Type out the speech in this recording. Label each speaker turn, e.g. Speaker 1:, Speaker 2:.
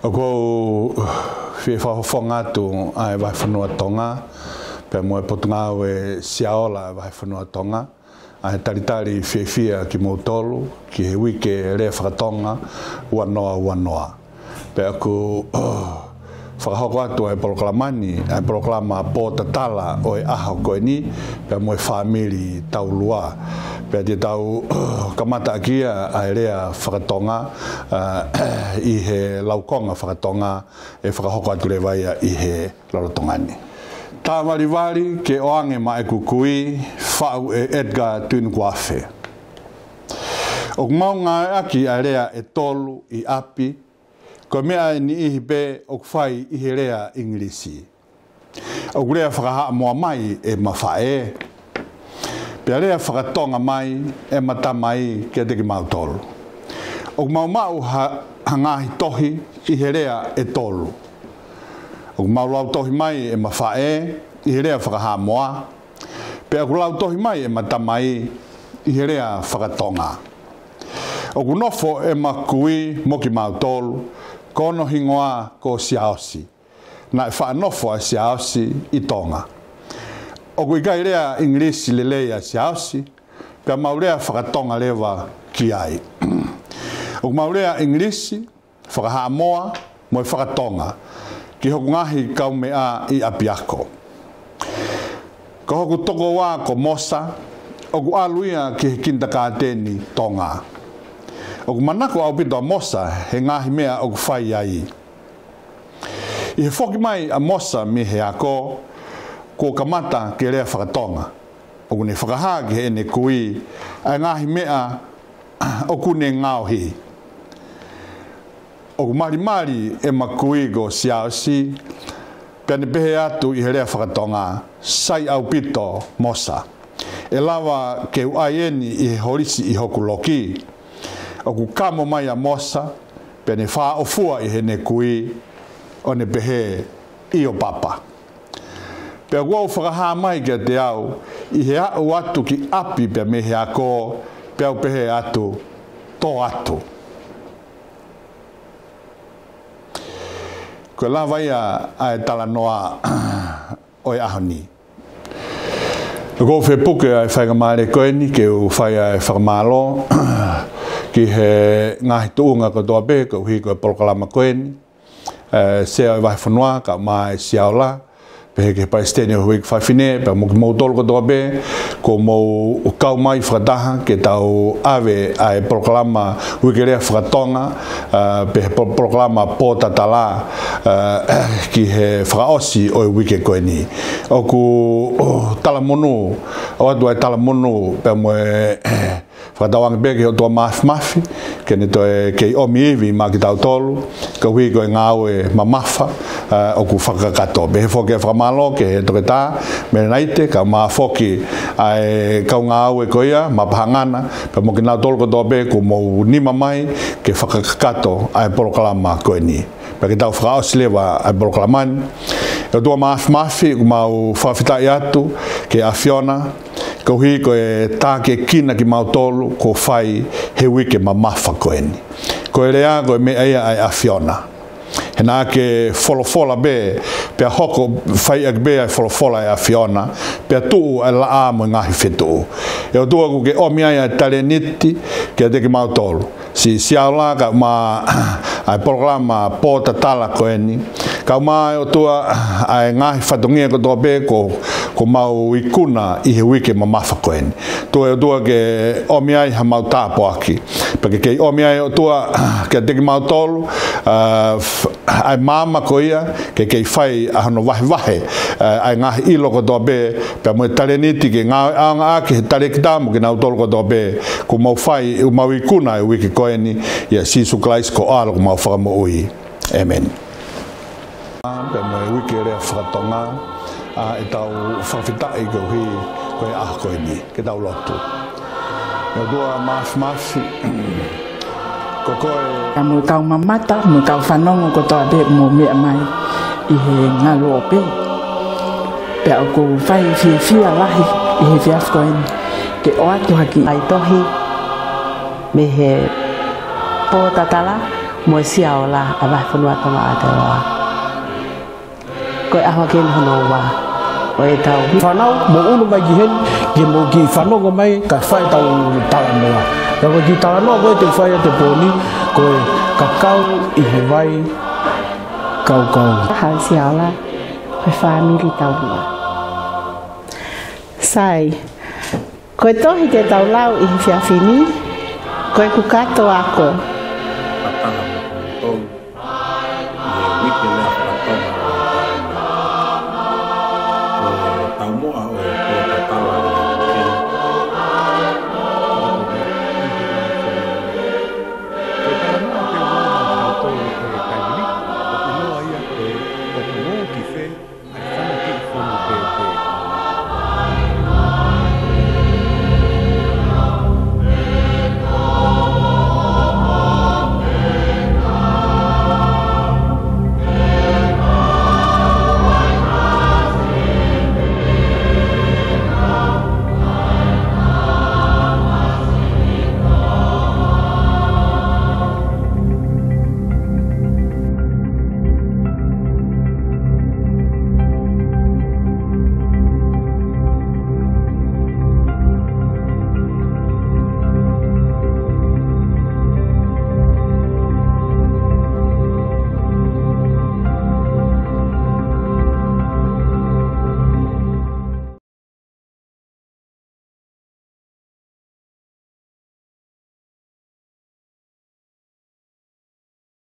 Speaker 1: Ako whewhawhonga tu ai vai whanua tonga, pe moe potunga e siaola vai whanua tonga, ai taritari whiwhia ki mautolu, ki he wike rea whakatonga, uanoa. Pe aku whakahoko atu ai proklamani, ai proklama pōta tala o e aho koe ni, pe moe whamiri tau lua. Pe te tau kamata kia ai rea whakatonga i he laukonga whakatonga e whakahoko atu le waia i he lalotongani. Tā wari ke oange mai kukui whau e Edgar Tuinukuafe. O maunga aki ai rea e tolu i api, ko mea ni ihi pe o kwhai i he rea Inglisi. O rea whakaha moa mai e mawhae, pia rea whakatonga mai e mata mai kia teki mautolu. O mau hangahi tohi i he rea e tolu. O mau tohi mai e mawhae i he rea whakaha moa, pia lau tohi mai e mata mai i he rea whakatonga. O nofo e makui moki mautolu, kono hingoa ko siaosi. Na e whaanofo a siaosi i tonga. O kui kai rea Inglisi le leia siaosi, pia maurea whakatonga lewa ki ai. O maurea Inglisi, whakaha moa, mo e whakatonga, ki hoku ngahi kau mea i apiako. Ko hoku toko wā ko mosa, o ku aluia ki he kinta kāteni tonga. O ku manako au pito a mosa, he ngahi mea o ku whai ai. I he whoki mai a mosa mi he ako, ko kamata ke rea whakatonga. O kune whakaha ki he ene kui, a ngahi mea o kune ngauhi. O ku mari e makui go siaosi, piane pehe atu i he rea whakatonga, sai au pito mosa. E lawa ke uaieni i he horisi i hoku loki, o ku kamo mai a mosa, piane wha o fua i he ne kui, o ne pehe i o papa. Pea kua whakaha mai kia te au, i he au atu ki api pia me he ako, pea pehe atu, tō atu. Koe la waia ai tala noa o e ahoni. Ko whepuke ai whakamare koe ni, ke u whai ai whakamalo, ki he ngahi tuunga ko toa pe, ko hi koe proklama koe ni, se ai wahi whanua, ka mai siaola, pe ke paistene hui ki whaiwhine, pe mo ki mautolo ko toa pe, ko mo kau mai whakataha, ke tau awe ai proklama hui ke rea whakatonga, pe he proklama pōta tala, ki he whakaosi o i wike koe ni. O ku talamonu, o atu ai talamonu, pe mo e whakatawanga pe ke o toa mafi, ke ne toe kei omi iwi ma ki tau tolu, ka hui koe ngāu e mamafa, o ku whakakato. Pe he whoke e whakamalo, ke he toke tā, me naite, ka maa whoki ai kau ngāu e koea, ma pahangana, pe mo ki nau tolu ko toa pe, ku mou nima mai, ke whakakato ai proklama koe ni. Pe ke tau whakaosi lewa ai proklamani, e o toa mafi, ku mau whawhitai atu, ke a Fiona, ko hi ko e tā ke kina ki mautolu ko whai he wike ma mafa koe ni. Ko e rea ko e me eia ai a Fiona. He nā ke wholofola be, pia hoko whai ak be ai wholofola e a Fiona, pia tuu e la āmo i ngahi whetuu. E o tua ku ke omi ai ai tale niti ki a te ki mautolu. Si siaola ka ma ai programa pōta tala koe ni, ka mai o tua ai ngahi whatungia ko toa pe ko mau ikuna i he wike ma mafa koe ni. Tua e o tua ke omi ai ha mau tāpo aki. Pake ke omi ai o tua ke teki mau tolu, ai mama ko ia, ke whai ahano wahe, ai ngahi ilo ko toa pe, pia mo e tare niti ke ngā anga ake he tare ki tāmu ke nau tolu ko toa pe, ko mau whai, mau ikuna i wike koe ni, ia Sisu Klais ko alo ko mau whakamo ui. Amen. Pe mo e wike rea whakatonga, e tau whawhitai ko hui koe aha koe ni, ke tau lotu. E o tua mafi, ko koe...
Speaker 2: Mo kau mamata, mo kau whanongo ko toa pe mo mea mai i he ngalo o pe. Pe au ko whai whia lahi i he whiaf koe ni, ke o atu haki ai tohi, me he pōtatala,
Speaker 3: mua siao la ava fonua tama atela ko a ken hono wa o e tau
Speaker 4: whanau mo unu mai ki hen ki mo ki whanonga mai ka whai tau Talanoa ka ko ki Talanoa koe te whai a te pōni koe ka kau i he vai kau
Speaker 3: hau siao la koe whamiri tau rua sai koe tohi te tau lau i he whiawhini koe ku kato ako